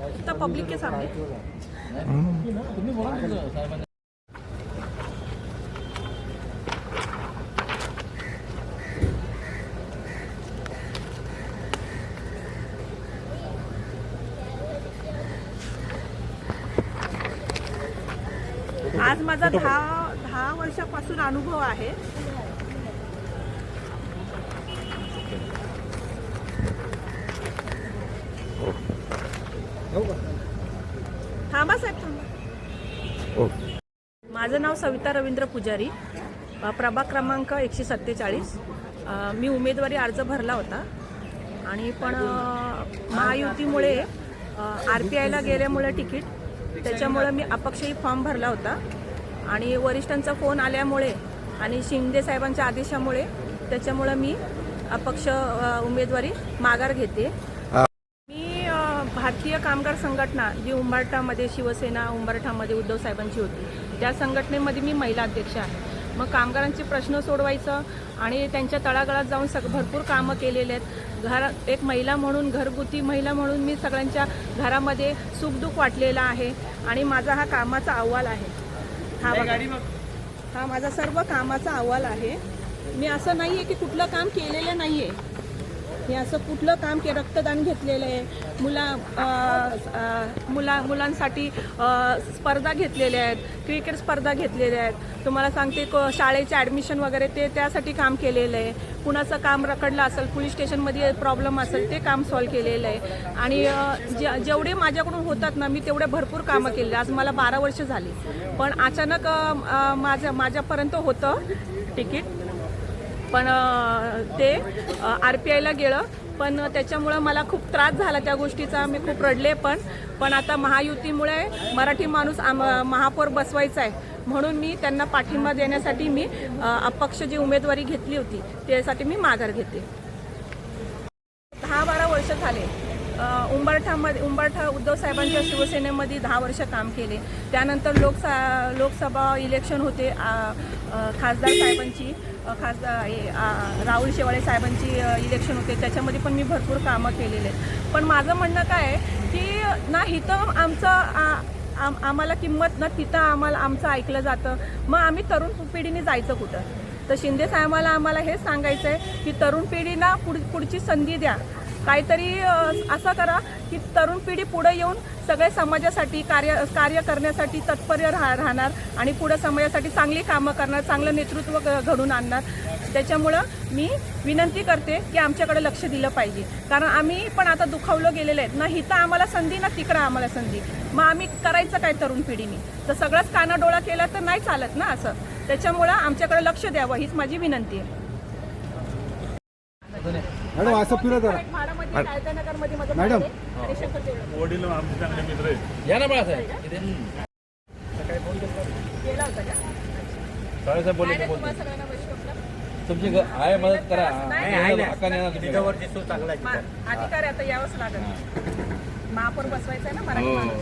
इतना पब्लिक के सामने। आज माझा 10 वर्षापासून अनुभव आहे। थांबा साहेब थांबा। माझं नाव सविता रवींद्र पुजारी, प्रभाग क्रमांक 147। मी उमेदवारी अर्ज भरला होता आणि पण महायुतीमुळे RPIला गेल्यामुळे तिकीट, त्याच्यामुळे मी अपक्षही फॉर्म भरला होता आणि वरिष्ठांचा फोन आल्यामुळे आणि शिंदे साहेबांच्या आदेशामुळे त्याच्यामुळे मी अपक्ष उमेदवारी माघार घेते। मी भारतीय कामगार संघटना जी उंबरठामध्ये शिवसेना उंबरठामध्ये उद्धव साहेबांची होती त्या संघटनेमध्ये मी महिला अध्यक्ष आहे। मग कामगारांचे प्रश्न सोडवायचं आणि त्यांच्या तळागाळात जाऊन भरपूर कामं केलेले आहेत। एक महिला म्हणून, घरगुती महिला म्हणून मी सगळ्यांच्या घरामध्ये सुखदुःख वाटलेला आहे आणि माझा हा कामाचा अहवाल आहे। हा माझा सर्व कामाचा अहवाल आहे। मी असं नाही आहे की कुठलं काम केलेलं नाही आहे, मी असं कुठलं काम रक्तदान घेतलेलं आहे, मुलांसाठी स्पर्धा घेतलेल्या आहेत, क्रिकेट स्पर्धा घेतलेल्या आहेत। तुम्हाला सांगते शाळेचे ॲडमिशन वगैरे ते त्यासाठी काम केलेलं आहे। कुणाचं काम रखडलं असेल, पोलीस स्टेशनमध्ये प्रॉब्लेम असेल ते काम सॉल्व केलेलं आहे आणि जेवढे माझ्याकडून होतात ना मी तेवढे भरपूर कामं केले। आज मला 12 वर्ष झाली, पण अचानक माझ्यापर्यंत होतं तिकीट, पण ते RPIला गेलं, पण त्याच्यामुळं मला खूप त्रास झाला त्या गोष्टीचा, मी खूप रडले। पण आता महायुतीमुळे मराठी माणूस महापौर बसवायचा आहे म्हणून मी त्यांना पाठिंबा देण्यासाठी मी अपक्ष जी उमेदवारी घेतली होती त्यासाठी मी माघार घेते। 10-12 वर्ष झाले उंबरठा उद्धव साहेबांच्या शिवसेनेमध्ये 10 वर्ष काम केले। त्यानंतर लोकसभा इलेक्शन होते, खासदार साहेबांची राहुल शेवाळे साहेबांची इलेक्शन होते, त्याच्यामध्ये पण मी भरपूर कामं केलेले आहेत। पण माझं म्हणणं काय आहे की ना इथं आम्हाला किंमत ना तिथं आमचं ऐकलं जातं, मग आम्ही तरुण पिढीने जायचं कुठं? तर शिंदे साहेबांना आम्हाला हेच सांगायचं आहे की तरुण पिढीला पुढची संधी द्या, काहीतरी असं करा की तरुण पिढी पुढे येऊन सगळे समाजासाठी कार्य करण्यासाठी तत्पर राहणार आणि पुढे समाजासाठी चांगली कामं करणार, चांगलं नेतृत्व घडून आणणार। त्याच्यामुळं मी विनंती करते की आमच्याकडे लक्ष दिलं पाहिजे, कारण आम्ही पण आता दुखावलं गेलेलं आहेत ना, इथं आम्हाला संधी ना तिकडं आम्हाला संधी, मग आम्ही करायचं काय तरुण पिढीने? तर सगळंच कानाडोळा केला तर नाही चालत ना असं, त्याच्यामुळं आमच्याकडे लक्ष द्यावं हीच माझी विनंती आहे। मॅडम असं फिरत मॅडम वडील आमचे चांगले मित्र आहेत। या ना बाळासाहेब साहेब बोलले तुमची आहे मदत करा। अधिकारी आता यावंच लागेल, महापौर बसवायचं आहे ना मराठी माणूस।